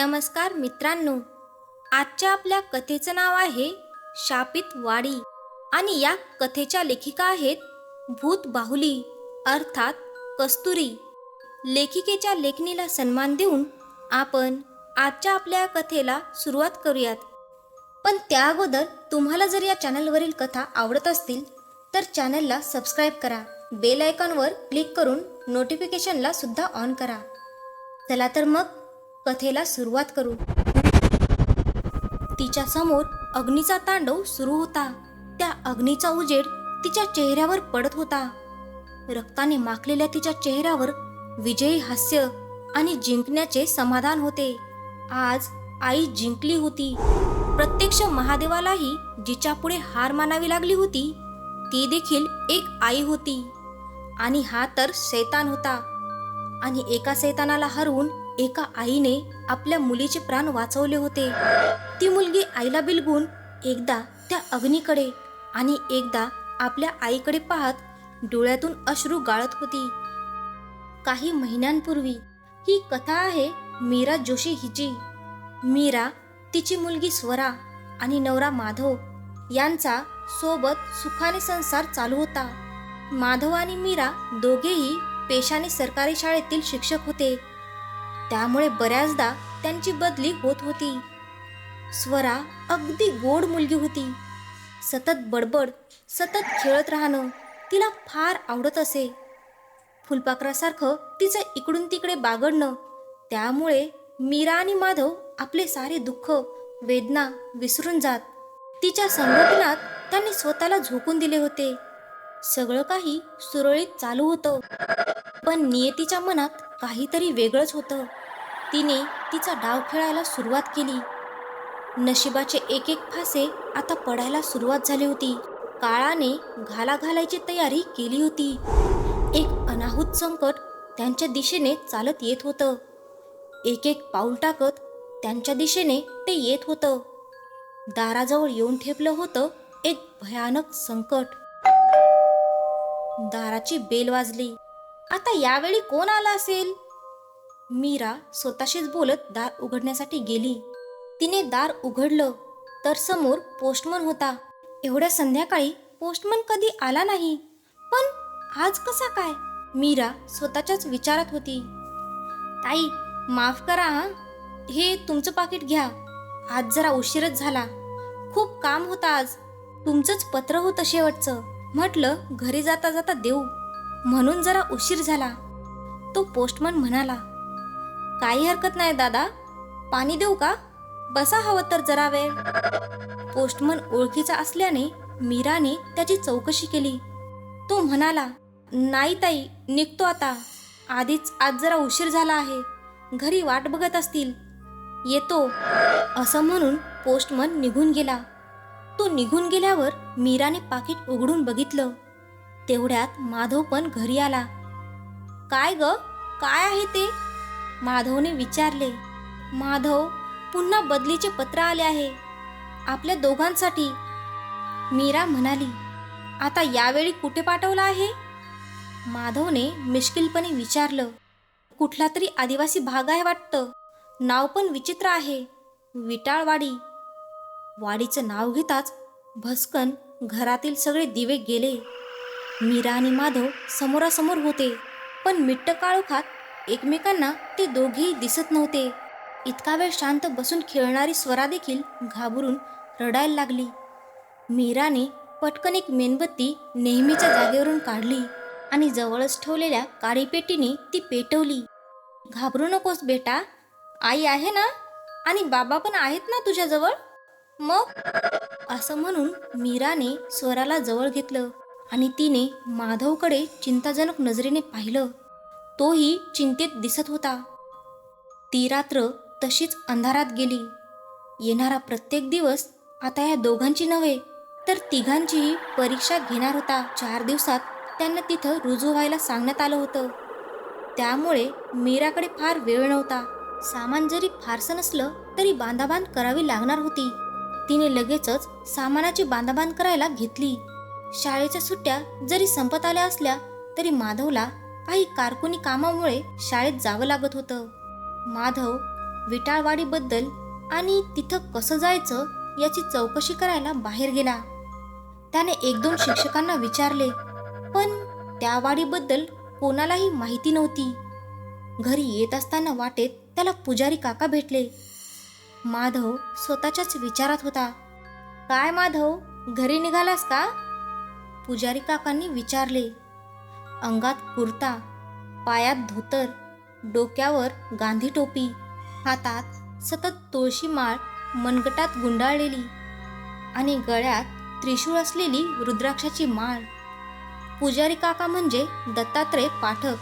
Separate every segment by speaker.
Speaker 1: नमस्कार मित्रांनो, आजच्या आपल्या कथेचं नाव आहे शापित वाडी आणि या कथेच्या लेखिका आहेत भूत बाहुली अर्थात कस्तुरी. लेखिकेच्या लेखणीला सन्मान देऊन आपण आजच्या आपल्या कथेला सुरुवात करूयात. पण त्या अगोदर तुम्हाला जर या चॅनलवरील कथा आवडत असतील तर चॅनलला सबस्क्राईब करा, बेल आयकॉनवर क्लिक करून नोटिफिकेशनला सुद्धा ऑन करा. चला तर मग कथेला सुरुवात करू. तिच्या समोर अग्नीचा तांडव सुरू होता. त्या अग्नीचा उजेड तिच्या चेहऱ्यावर पडत होता. रक्ताने माखलेल्या तिच्या चेहऱ्यावर विजयी हास्य आणि जिंकण्याचे समाधान होते. आज आई जिंकली होती. प्रत्यक्ष महादेवालाही जिच्या पुढे हार मानावी लागली होती ती देखील एक आई होती. आणि हा तर शैतान होता. आणि एका शैतानाला हरवून एका आईने आपल्या मुलीचे प्राण वाचवले होते. ती मुलगी आईला बिलगून एकदा त्या अग्नीकडे आणि एकदा आपल्या आईकडे पाहत डोळ्यातून अश्रू गाळत होती. काही महिन्यांपूर्वी ही कथा आहे मीरा जोशी हिची. मीरा, तिची मुलगी स्वरा आणि नवरा माधव यांचा सोबत सुखाने संसार चालू होता. माधव आणि मीरा दोघेही पेशाने सरकारी शाळेतील शिक्षक होते. त्यामुळे बऱ्याचदा त्यांची बदली होत होती. स्वरा अगदी गोड मुलगी होती. सतत बडबड, सतत खेळत राहणं तिला फार आवडत असे. फुलपाखरासारखं तिचं इकडून तिकडे बागडणं. त्यामुळे मीरा आणि माधव आपले सारे दुःख, वेदना विसरून जात. तिच्या संगोपनात त्यांनी स्वतःला झोकून दिले होते. सगळं काही सुरळीत चालू होतं. पण नियतीच्या मनात काहीतरी वेगळंच होतं. तिने तिचा डाव खेळायला सुरुवात केली. नशिबाचे एक एक फासे आता पडायला सुरुवात झाली होती. काळाने घाला घालायची तयारी केली होती. एक अनाहूत संकट त्यांच्या दिशेने चालत येत होतं. एक एक पाऊल टाकत त्यांच्या दिशेने ते येत होतं. दाराजवळ येऊन ठेपलं होतं एक भयानक संकट. दाराची बेल वाजली. आता यावेळी कोण आला असेल? मीरा स्वतःशीच बोलत दार उघडण्यासाठी गेली. तिने दार उघडलं तर समोर पोस्टमन होता. एवढ्या संध्याकाळी पोस्टमन कधी आला नाही, पण आज कसा काय? मीरा स्वतःच्याच विचारात होती. ताई, माफ करा हा, हे तुमचं पाकिट घ्या. आज जरा उशीरच झाला. खूप काम होतं आज. तुमचंच पत्र होतं शेवटचं. म्हटलं घरी जाता जाता देऊ, म्हणून जरा उशीर झाला. तो पोस्टमन म्हणाला. काही हरकत नाही दादा, पाणी देऊ का? बसा हवं तर जरा वेळ. पोस्टमन ओळखीचा असल्याने मीराने त्याची चौकशी केली. तो म्हणाला, नाही ताई, निघतो आता. आधीच आज जरा उशीर झाला आहे. घरी वाट बघत असतील, येतो. असं म्हणून पोस्टमन निघून गेला. तो निघून गेल्यावर मीराने पाकिट उघडून बघितलं. तेवढ्यात माधव पण घरी आला. काय ग, काय आहे ते? माधवने विचारले. माधव, पुन्हा बदलीचे पत्र आले आहे आपल्या दोघांसाठी. मीरा म्हणाली. आता यावेळी कुठे पाठवलं आहे? माधवने मिश्किलपणे विचारलं. कुठला तरी आदिवासी भाग आहे वाटतं. नाव पण विचित्र आहे, विटाळवाडी. वाडीचं नाव घेताच भस्कन घरातील सगळे दिवे गेले. मीरा आणि माधव समोरासमोर होते, पण मिट्ट काळोखात एकमेकांना ते दोघेही दिसत नव्हते. इतका वेळ शांत बसून खेळणारी स्वरा देखील घाबरून रडायला लागली. मीराने पटकन एक मेणबत्ती नेहमीच्या जागेवरून काढली आणि जवळच ठेवलेल्या काडीपेटीने ती पेटवली. घाबरू नकोस बेटा, आई आहे ना, आणि बाबा पण आहेत ना तुझ्याजवळ. मग असं म्हणून मीराने स्वराला जवळ घेतलं आणि तिने माधवकडे चिंताजनक नजरेने पाहिलं. तोही चिंतेत दिसत होता. ती रात्र तशीच अंधारात गेली. येणारा प्रत्येक दिवस आता या दोघांची नव्हे तर तिघांचीही परीक्षा घेणार होता. 4 दिवसात त्यांना तिथं रुजू व्हायला सांगण्यात आलं होतं. त्यामुळे मीराकडे फार वेळ नव्हता. सामान जरी फारसं नसलं तरी बांधाबांध करावी लागणार होती. तिने लगेचच सामानाची बांधाबांध करायला घेतली. शाळेच्या सुट्ट्या जरी संपत आल्या असल्या तरी माधवला काही कारकुनी कामामुळे शाळेत जावं लागत होतं. माधव विटाळवाडीबद्दल आणि तिथं कसं जायचं याची चौकशी करायला बाहेर गेला. त्याने 1-2 शिक्षकांना विचारले, पण त्या वाडीबद्दल कोणालाही माहिती नव्हती. घरी येत असताना वाटेत त्याला पुजारी काका भेटले. माधव स्वतःच्याच विचारात होता. काय माधव, घरी निघालास का? पुजारी काकांनी विचारले. अंगात कुर्ता, पायात धोतर, डोक्यावर गांधी टोपी, हातात सतत तुळशी माळ मनगटात गुंडाळलेली आणि गळ्यात त्रिशूळ असलेली रुद्राक्षाची माळ. पुजारी काका म्हणजे दत्तात्रय पाठक.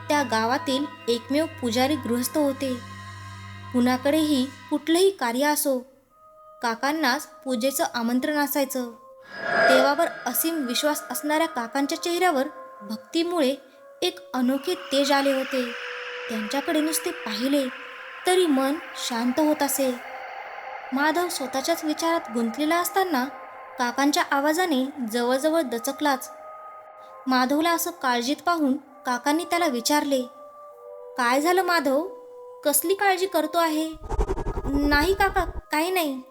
Speaker 1: त्या गावातील एकमेव पुजारी गृहस्थ होते. कुणाकडेही कुठलंही कार्य असो, काकांनाच पूजेचं आमंत्रण असायचं. देवावर असीम विश्वास असणाऱ्या काकांच्या चेहऱ्यावर भक्तीमुळे एक अनोखे तेज आले होते. त्यांच्याकडे नुसते पाहिले तरी मन शांत होत असे. माधव स्वतःच्याच विचारात गुंतलेला असताना काकांच्या आवाजाने जवळजवळ दचकलाच. माधवला असं काळजीत पाहून काकांनी त्याला विचारले, काय झालं माधव, कसली काळजी करतो आहे? नाही काका, काही नाही.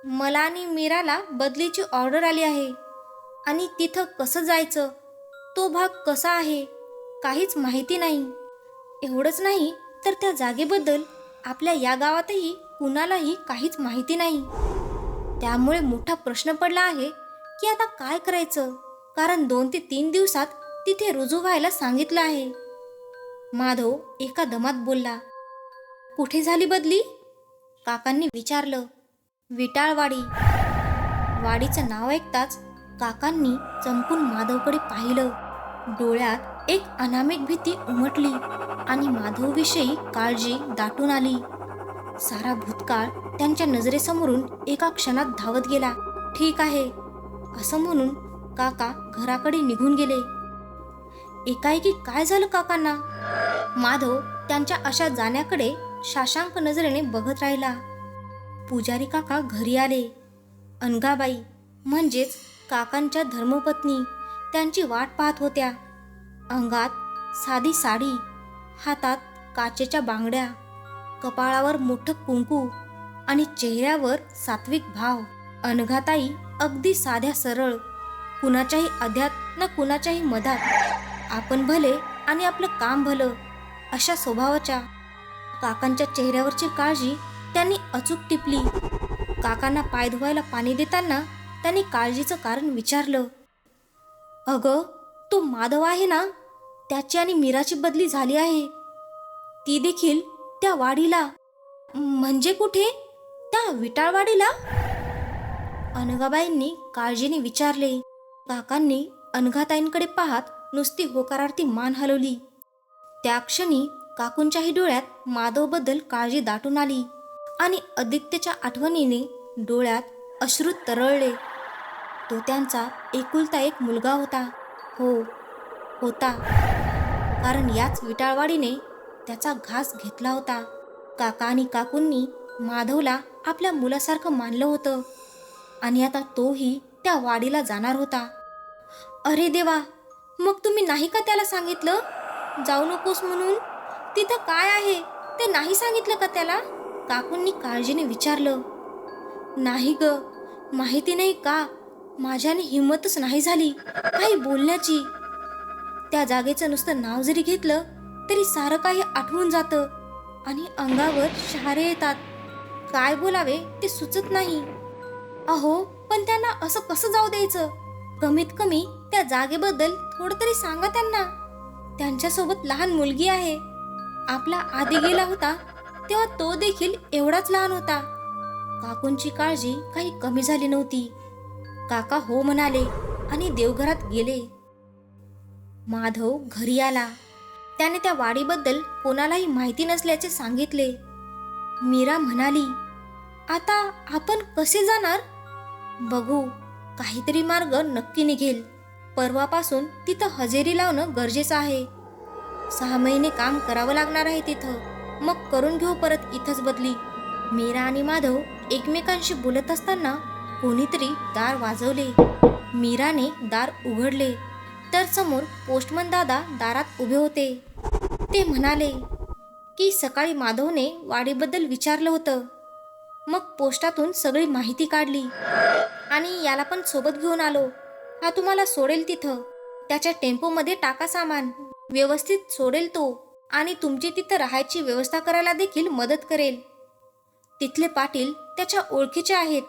Speaker 1: मला आणि मीराला बदलीची ऑर्डर आली आहे आणि तिथं कसं जायचं, तो भाग कसा आहे, काहीच माहिती नाही. एवढंच नाही तर त्या जागेबद्दल आपल्या या गावातही कुणालाही काहीच माहिती नाही. त्यामुळे मोठा प्रश्न पडला आहे की आता काय करायचं, कारण 2 ते 3 दिवसात तिथे रुजू व्हायला सांगितलं आहे. माधव एका दमात बोलला. कुठे झाली बदली? काकांनी विचारलं. विटाळवाडी. वाडीचं नाव ऐकताच काकांनी चमकून माधवकडे पाहिलं. डोळ्यात एक अनामिक भीती उमटली आणि माधवविषयी काळजी दाटून आली. सारा भूतकाळ त्यांच्या नजरेसमोरून एका क्षणात धावत गेला. ठीक आहे असं म्हणून काका घराकडे निघून गेले. एकाएकी काय झालं काकांना? माधव त्यांच्या अशा जाण्याकडे साशंक नजरेने बघत राहिला. पुजारी काका घरी आले. अनघाबाई म्हणजेच काकांच्या धर्मपत्नी त्यांची वाट पाहत होत्या. अंगात साधी साडी, हातात काचेच्या बांगड्या, कपाळावर मोठं कुंकू आणि चेहऱ्यावर सात्विक भाव. अनघाताई अगदी साध्या सरळ, कुणाच्याही अध्यात ना कुणाच्याही मधात, आपण भले आणि आपलं काम भलं अशा स्वभावाच्या. काकांच्या चेहऱ्यावरची काळजी त्यांनी अचूक टिपली. काकांना पाय धुवायला पाणी देताना त्यांनी काळजीचं कारण विचारलं. अगं, तो माधव आहे ना, त्याची आणि मीराची बदली झाली आहे, ती देखील त्या वाडीला. म्हणजे कुठे? त्या विटाळवाडीला? अनघाबाईंनी काळजीने विचारले. काकांनी अनघाताईंकडे पाहत नुसती होकारार्थी मान हलवली. त्या क्षणी काकूंच्याही डोळ्यात माधवबद्दल काळजी दाटून आली आणि आदित्यच्या आठवणीने डोळ्यात अश्रू तरळले. तो त्यांचा एकुलता एक मुलगा होता. हो, होता, कारण याच विटाळवाडीने त्याचा घास घेतला होता. काका आणि काकूंनी माधवला आपल्या मुलासारखं मानलं होतं आणि आता तोही त्या वाडीला जाणार होता. अरे देवा, मग तुम्ही नाही का त्याला सांगितलं जाऊ नकोस म्हणून? तिथं काय आहे ते नाही सांगितलं का त्याला? काकूंनी काळजीने विचारलं. नाही ग, माहिती नाही का, माझ्याने हिंमतच नाही झाली काही बोलण्याची. त्या जागेचं नुसतं नाव जरी घेतलं तरी सारं काही आठवून जातं आणि अंगावर शहारे येतात. काय बोलावे ते सुचत नाही. अहो, पण त्यांना असं कसं जाऊ द्यायचं? कमीत कमी त्या जागेबद्दल थोडं तरी सांगा त्यांना. त्यांच्यासोबत लहान मुलगी आहे. आपला आधी गेला होता तेव्हा तो देखील एवढाच लहान होता. काकूंची काळजी काही कमी झाली नव्हती. काका हो म्हणाले आणि देवघरात गेले. माधव घरी आला. त्याने त्या वाडीबद्दल कोणालाही माहिती नसल्याचे सांगितले. मीरा म्हणाली, आता आपण कसे जाणार? बघू, काहीतरी मार्ग नक्की निघेल. परवापासून तिथं हजेरी लावणं गरजेचं आहे. 6 महिने काम करावं लागणार आहे तिथं, मग करून घेऊ परत इथंच बदली. मीरा आणि माधव एकमेकांशी बोलत असताना कोणीतरी दार वाजवले. मीराने दार उघडले तर समोर पोस्टमन दादा दारात उभे होते. ते म्हणाले, की सकाळी माधवने वाडीबद्दल विचारलं होतं. मग पोस्टातून सगळी माहिती काढली आणि याला पण सोबत घेऊन आलो. हा तुम्हाला सोडेल तिथं. त्याच्या टेम्पोमध्ये टाका सामान. व्यवस्थित सोडेल तो आणि तुमची तिथं राहायची व्यवस्था करायला देखील मदत करेल. तिथले पाटील त्याच्या ओळखीचे आहेत.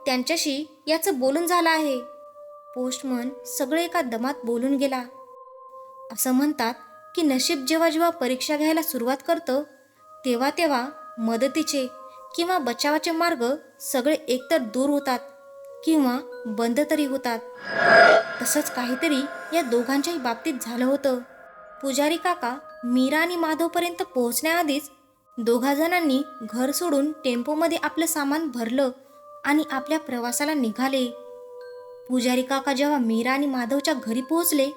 Speaker 1: त्यांच्याशी याचं बोलून झालं आहे. पोस्टमन सगळे एका दमात बोलून गेला. असं म्हणतात की नशीब जेव्हा जेव्हा परीक्षा घ्यायला सुरुवात करतं तेव्हा तेव्हा मदतीचे किंवा बचावाचे मार्ग सगळे एकतर दूर होतात किंवा बंद तरी होतात. तसंच काहीतरी या दोघांच्याही बाबतीत झालं होतं. पुजारी काका मीरा आणि माधवपर्यंत पोहोचण्याआधीच दोघा जणांनी घर सोडून टेम्पोमध्ये आपलं सामान भरलं आणि आपल्या प्रवासाला निघाले. पुजारी काका जेव्हा मीरा आणि माधवच्या घरी पोहोचले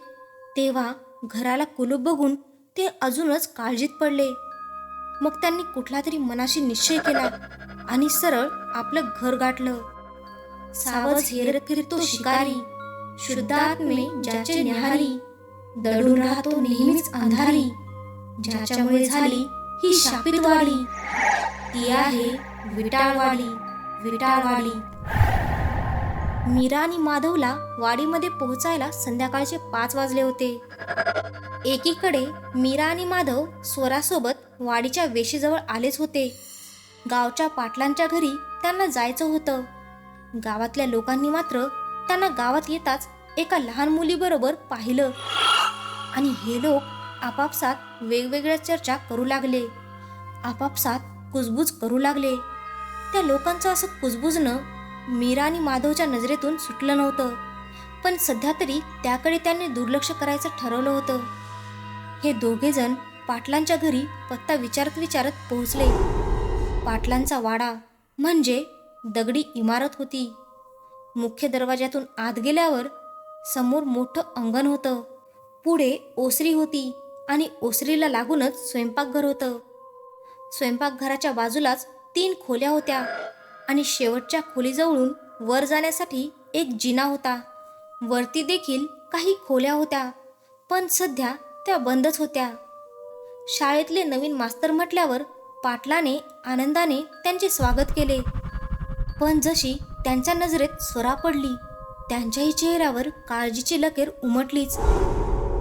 Speaker 1: तेव्हा घराला कुलूप बघून ते अजूनच काळजीत पडले. मग त्यांनी कुठला तरी मनाशी निश्चय केला आणि सरळ आपलं घर गाठलं. सावज हेरत फिरतो शिकारी, शुद्ध आत्मे ज्याचे न्याहारी, दडून राहतो नेहमीच अंधारी, ज्याच्यामुळे झाली ही शापित वाडी, ती आहे विटाळवाडी, विटाळवाडी. मीरा आणि माधवला वाडीमध्ये पोहोचायला संध्याकाळचे 5 वाजले होते. एकीकडे मीरा आणि माधव स्वरासोबत वाडीच्या वेशीजवळ आलेच होते. गावच्या पाटलांच्या घरी त्यांना जायचं होतं. गावातल्या लोकांनी मात्र त्यांना गावात येताच एका लहान मुलीबरोबर पाहिलं आणि हे लोक आपापसात वेगवेगळ्या चर्चा करू लागले, आपापसात कुजबूज करू लागले. त्या लोकांचं असं कुजबुजणं मीरा आणि माधवच्या नजरेतून सुटलं नव्हतं, पण सध्या तरी त्याकडे त्यांनी दुर्लक्ष करायचं ठरवलं होतं. हे दोघेजण पाटलांच्या घरी पत्ता विचारत विचारत पोहोचले. पाटलांचा वाडा म्हणजे दगडी इमारत होती. मुख्य दरवाजातून आत गेल्यावर समोर मोठं अंगण होतं. पुढे ओसरी होती आणि ओसरीला लागूनच स्वयंपाकघर होतं. स्वयंपाकघराच्या बाजूलाच 3 खोल्या होत्या आणि शेवटच्या खोलीजवळून वर जाण्यासाठी एक जिना होता. वरती देखील काही खोल्या होत्या, पण सध्या त्या बंदच होत्या. शाळेतले नवीन मास्तर म्हटल्यावर पाटलाने आनंदाने त्यांचे स्वागत केले, पण जशी त्यांच्या नजरेत स्वरा पडली त्यांच्याही चेहऱ्यावर काळजीची लकीर उमटलीच.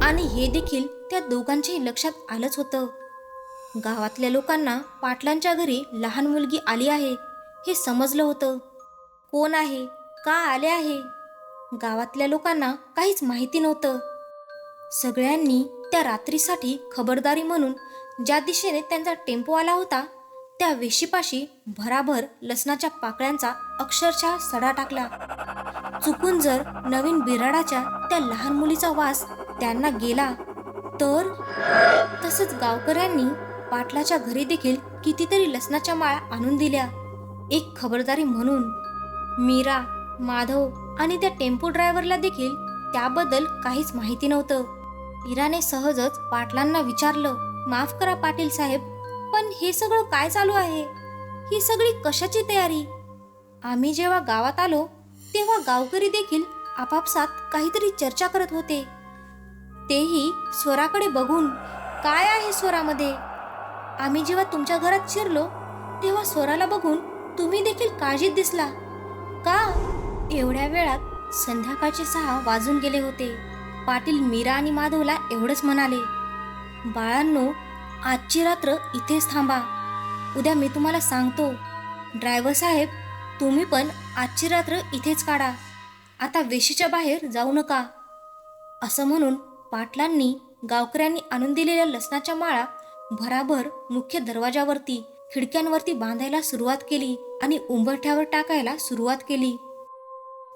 Speaker 1: आणि हे देखील त्या दोघांच्याही लक्षात आलंच होतं. गावातल्या लोकांना पाटलांच्या घरी लहान मुलगी आली आहे हे समजलं होतं. कोण आहे, का आले आहे, गावातल्या लोकांना काहीच माहिती नव्हतं. सगळ्यांनी त्या रात्रीसाठी खबरदारी म्हणून ज्या दिशेने त्यांचा टेम्पो आला होता त्या वेशीपाशी भराभर लसणाच्या पाकळ्यांचा अक्षरशः सडा टाकला. चुकून जर नवीन बिराडाच्या त्या लहान मुलीचा वास त्यांना गेला तर. तसंच गावकऱ्यांनी पाटलाच्या घरी देखील कितीतरी लसणाच्या माळा आणून दिल्या, एक खबरदारी म्हणून. मीरा, माधव आणि त्या टेम्पो ड्रायव्हरला देखील त्याबद्दल काहीच माहिती नव्हतं. मीराने सहजच पाटलांना विचारलं, माफ करा पाटील साहेब, पण हे सगळं काय चालू आहे? ही सगळी कशाची तयारी? आम्ही जेव्हा गावात आलो तेव्हा गावकरी देखील आपापसात काहीतरी चर्चा करत होते, तेही स्वराकडे बघून. काय आहे स्वरामध्ये? आम्ही जेव्हा तुमच्या घरात शिरलो तेव्हा स्वराला बघून तुम्ही देखील काळजीत दिसला का? एवढ्या वेळात संध्याकाळचे 6 वाजून गेले होते. पाटील मीरा आणि माधवला एवढंच म्हणाले, बाळांनो, आजची रात्र इथेच थांबा. उद्या मी तुम्हाला सांगतो. ड्रायव्हर साहेब, तुम्ही पण आजची रात्र इथेच काढा. आता वेशीच्या बाहेर जाऊ नका. असं म्हणून पाटलांनी गावकऱ्यांनी आणून दिलेल्या लसणाच्या माळा भराभर मुख्य दरवाजावरती, खिडक्यांवरती बांधायला सुरुवात केली आणि उंबरठ्यावर टाकायला सुरुवात केली.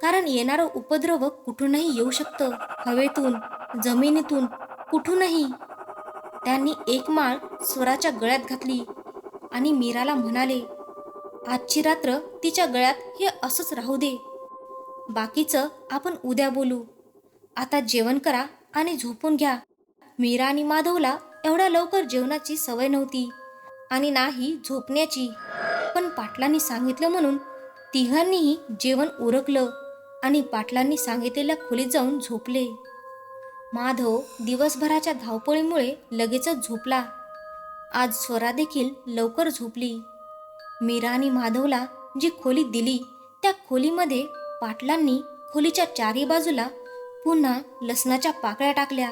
Speaker 1: कारण येणारं उपद्रव कुठूनही येऊ शकतं, हवेतून, जमिनीतून, कुठूनही. त्यांनी एक माळ स्वराच्या गळ्यात घातली आणि मीराला म्हणाले, आजची रात्र तिच्या गळ्यात हे असंच राहू दे. बाकीचं आपण उद्या बोलू. आता जेवण करा आणि झोपून घ्या. मीरा आणि माधवला एवढ्या लवकर जेवणाची सवय नव्हती आणि नाही झोपण्याची, पण पाटलांनी सांगितलं म्हणून तिघांनीही जेवण उरकलं आणि पाटलांनी सांगितलेल्या खोलीत जाऊन झोपले. माधव दिवसभराच्या धावपळीमुळे लगेचच झोपला. आज स्वरा देखील लवकर झोपली. मीरा आणि माधवला जी खोली दिली त्या खोलीमध्ये पाटलांनी खोलीच्या चारी बाजूला पुन्हा लसणाच्या पाकळ्या टाकल्या.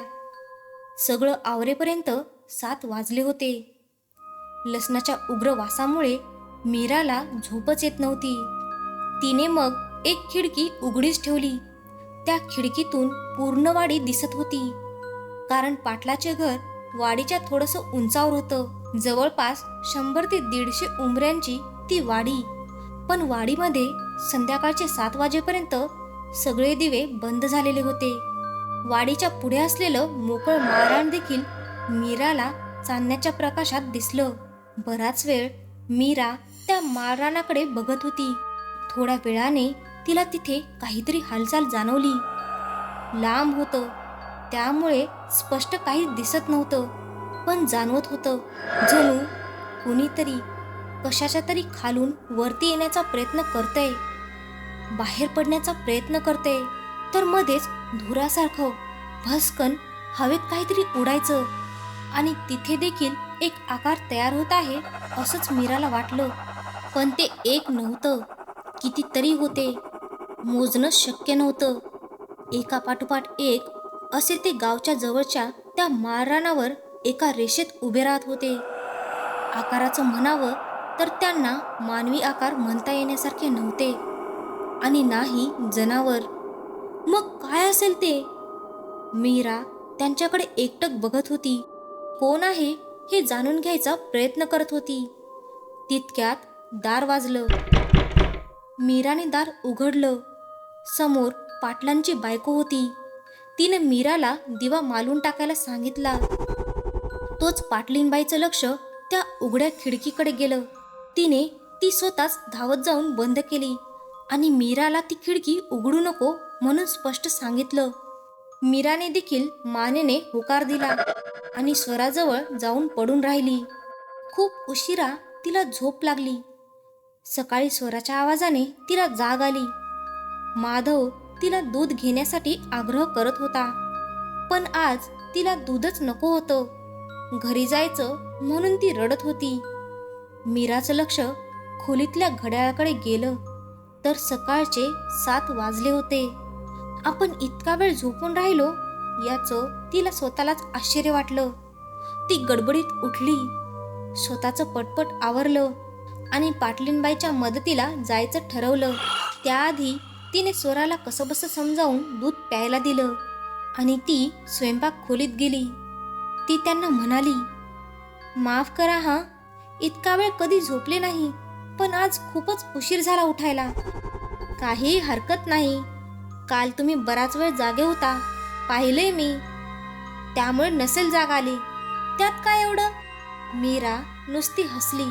Speaker 1: सगळं आवरेपर्यंत 7 वाजले होते. लसणाच्या उग्र वासामुळे मीराला झोपच येत नव्हती. तिने मग एक खिडकी उघडीच ठेवली. त्या खिडकीतून पूर्ण वाडी दिसत होती, कारण पाटलाचे घर वाडीच्या थोडंसं उंचावर होतं. जवळपास 100 ते 150 उंबऱ्यांची ती वाडी. पण वाडीमध्ये संध्याकाळचे 7 वाजेपर्यंत सगळे दिवे बंद झालेले होते. वाडीच्या पुढे असलेलं मोकळं माळरान देखील मीराला चांदण्याच्या प्रकाशात दिसलं. बराच वेळ मीरा त्या माळरानाकडे बघत होती. थोड्या वेळाने तिला तिथे काहीतरी हालचाल जाणवली. लांब होतं, त्यामुळे स्पष्ट काही दिसत नव्हतं, पण जाणवत होतं जणू कुणीतरी कशाच्या तरी खालून वरती येण्याचा प्रयत्न करतंय, बाहेर पडण्याचा प्रयत्न करतंय. तर मध्येच धुरासारखं भस्कन हवेत काहीतरी उडायचं आणि तिथे देखील एक आकार तयार होत आहे असंच मीराला वाटलं. पण ते एक नव्हतं, कितीतरी होते. मोजणं शक्य नव्हतं. एका पाठोपाठ एक असे ते गावच्या जवळच्या त्या माळरानावर एका रेषेत उभे राहत होते. आकाराचं म्हणावं तर त्यांना मानवी आकार म्हणता येण्यासारखे नव्हते आणि नाही जनावर. मग काय असेल ते? मीरा त्यांच्याकडे एकटक बघत होती. कोण आहे हे जाणून घ्यायचा प्रयत्न करत होती. तितक्यात दार वाजलं. मीराने दार उघडलं. समोर पाटलांची बायको होती. तिने मीराला दिवा मालून टाकायला सांगितला. तोच पाटलींबाईचं लक्ष त्या उघड्या खिडकीकडे गेलं. तिने ती स्वतःच धावत जाऊन बंद केली आणि मीराला ती खिडकी उघडू नको म्हणून स्पष्ट सांगितलं. मीराने देखील मानेने होकार दिला आणि स्वराजवळ जाऊन पडून राहिली. खूप उशिरा तिला झोप लागली. सकाळी स्वराच्या आवाजाने तिला जाग आली. माधव तिला दूध घेण्यासाठी आग्रह करत होता, पण आज तिला दूधच नको होतं. घरी जायचं म्हणून ती रडत होती. मीराचं लक्ष खोलीतल्या घड्याळाकडे गेलं तर सकाळचे 7 वाजले होते. आपण इतका वेळ झोपून राहिलो याचं तिला स्वतःलाच आश्चर्य वाटलं. ती गडबडीत उठली, स्वतःचं पटपट आवरलं आणि पाटलींबाईच्या मदतीला जायचं ठरवलं. त्याआधी तिने स्वराला कसंबसं समजावून दूध प्यायला दिलं आणि ती स्वयंपाक खोलीत गेली. ती त्यांना म्हणाली, माफ करा हां, इतका वेळ कधी झोपले नाही, पण आज खूपच उशीर झाला उठायला. काही हरकत नाही, काल तुम्ही बराच वेळ जागे होता, पाहिलंय मी, त्यामुळे नसेल जाग आली. त्यात काय एवढं? मीरा नुसती हसली.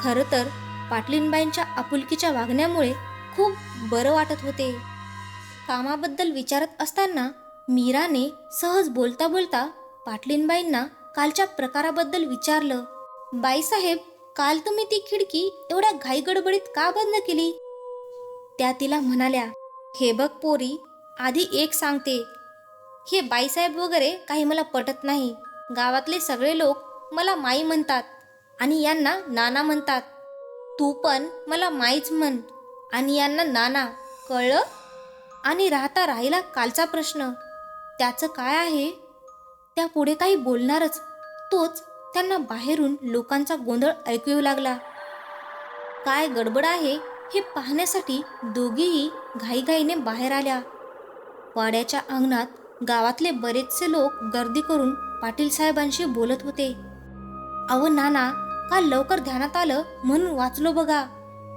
Speaker 1: खरं तर पाटलींबाईंच्या आपुलकीच्या वागण्यामुळे खूप बरं वाटत होते. कामाबद्दल विचारत असताना मीराने सहज बोलता बोलता पाटलींबाईंना कालच्या प्रकाराबद्दल विचारलं. बाईसाहेब, काल तुम्ही ती खिडकी एवढ्या घाईगडबडीत का बंद केली? त्या तिला म्हणाल्या, हे बघ पोरी, आधी एक सांगते, हे बाईसाहेब वगैरे काही मला पटत नाही. गावातले सगळे लोक मला माई म्हणतात आणि यांना नाना म्हणतात. तू पण मला माईच म्हण आणि यांना नाना, कळलं? आणि राहिला कालचा प्रश्न, त्याचं काय आहे? त्या पुढे काही बोलणारच तोच त्यांना बाहेरून लोकांचा गोंधळ ऐकू येऊ लागला. काय गडबड आहे हे पाहण्यासाठी दोघीही घाईघाईने बाहेर आल्या. वाड्याच्या अंगणात गावातले बरेचसे लोक गर्दी करून पाटील साहेबांशी बोलत होते. अहो नाना, काल लवकर ध्यानात आलं म्हणून वाचलो बघा,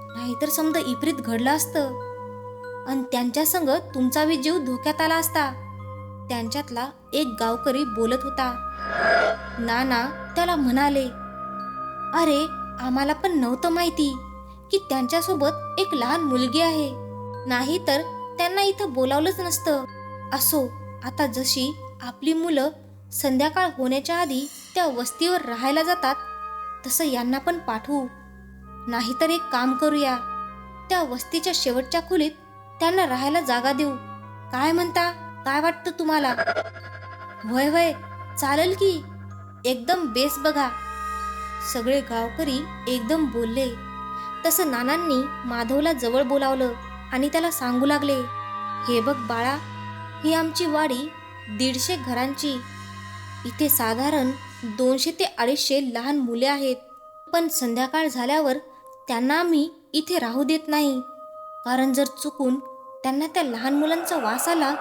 Speaker 1: नाहीतर समजा इप्रीत घडलं असतं आणि त्यांच्या संग तुमचा बी जीव धोक्यात आला असता. त्यांच्यातला एक गावकरी बोलत होता. नाना त्याला म्हणाले, अरे आम्हाला पण नव्हतं माहिती की त्यांच्यासोबत एक लहान मुलगी आहे, नाही तर त्यांना इथं बोलावलंच नसतं. असो, आता जशी आपली मुलं संध्याकाळ होण्याच्या आधी त्या वस्तीवर राहायला जातात तसं यांना पण पाठवू. नाहीतर एक काम करूया, त्या वस्तीच्या शेवटच्या खोलीत त्यांना राहायला जागा देऊ. काय म्हणता? काय वाटतं तुम्हाला? वय वय चालेल की, एकदम बेस बघा. सगळे गावकरी एकदम बोलले. तसं नानांनी माधवला जवळ बोलावलं आणि त्याला सांगू लागले, हे बघ बाळा, ही आमची वाडी 150 घरांची. इथे साधारण 200 ते 250 लहान मुले आहेत. पण संध्याकाळ झाल्यावर त्यांना आम्ही इथे राहू देत नाही. कारण जर चुकून त्यांना त्या लहान मुलांचा वास आला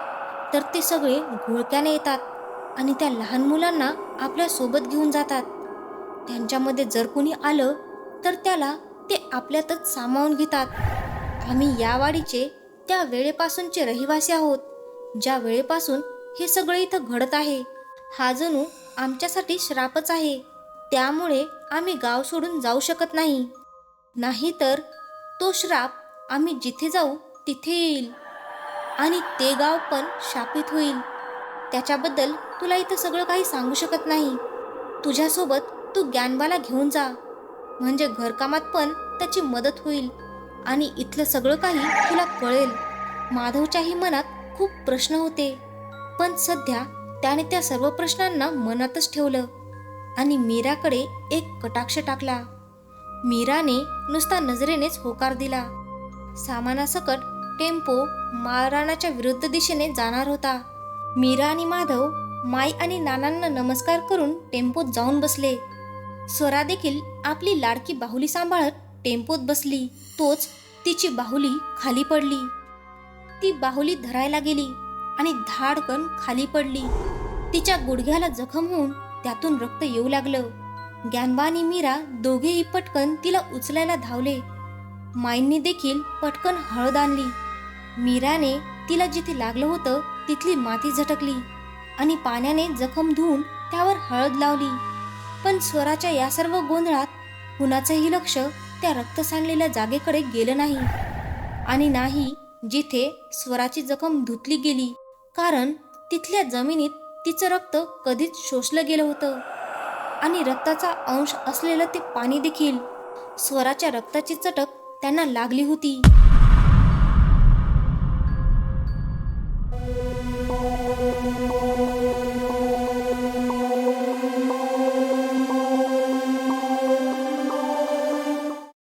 Speaker 1: तर ते सगळे घोळक्याने येतात आणि त्या लहान मुलांना आपल्या सोबत घेऊन जातात. त्यांच्यामध्ये जर कोणी आलं तर त्याला ते आपल्यातच सामावून घेतात. आम्ही या वाडीचे त्या वेळेपासूनचे रहिवासी आहोत, ज्या वेळेपासून हे सगळे इथं घडत आहे. हा जणू आमच्यासाठी श्रापच आहे. त्यामुळे आम्ही गाव सोडून जाऊ शकत नाही. नाहीतर तो श्राप आम्ही जिथे जाऊ तिथे येईल आणि ते गाव पण शापित होईल. त्याच्याबद्दल तुला इथं सगळं काही सांगू शकत नाही. तुझ्यासोबत तू ज्ञानबाला घेऊन जा, म्हणजे घरकामात पण त्याची मदत होईल आणि इथलं सगळं काही तुला कळेल. माधवच्याही मनात खूप प्रश्न होते, पण सध्या त्याने त्या सर्व प्रश्नांना मनातच ठेवलं आणि मीराकडे एक कटाक्ष टाकला. मीराने नुसता नजरेनेच होकार दिला. सामानासकट टेम्पो माळरानाच्या विरुद्ध दिशेने जाणार होता. मीरा आणि माधव माई आणि नानांना नमस्कार करून टेम्पोत जाऊन बसले. स्वरा देखील आपली लाडकी बाहुली सांभाळत टेम्पोत बसली. तोच तिची बाहुली खाली पडली. ती बाहुली धरायला गेली आणि धाडकन खाली पडली. तिच्या गुडघ्याला जखम होऊन त्यातून रक्त येऊ लागलं. ज्ञानबा आणि मीरा दोघेही पटकन तिला उचलायला धावले. माईंनी देखील पटकन हळद आणली. मीराने तिला जिथे लागलं होतं तिथली माती झटकली आणि पाण्याने जखम धुवून त्यावर हळद लावली. पण स्वराच्या या सर्व गोंधळात कुणाचंही लक्ष त्या रक्त सांडलेल्या जागेकडे गेलं नाही आणि नाही जिथे स्वराची जखम धुतली गेली, कारण तिथल्या जमिनीत तिचं रक्त कधीच शोषलं गेलं होतं आणि रक्ताचा अंश असलेलं ते पाणी देखील. स्वराच्या रक्ताची चटक त्यांना लागली होती.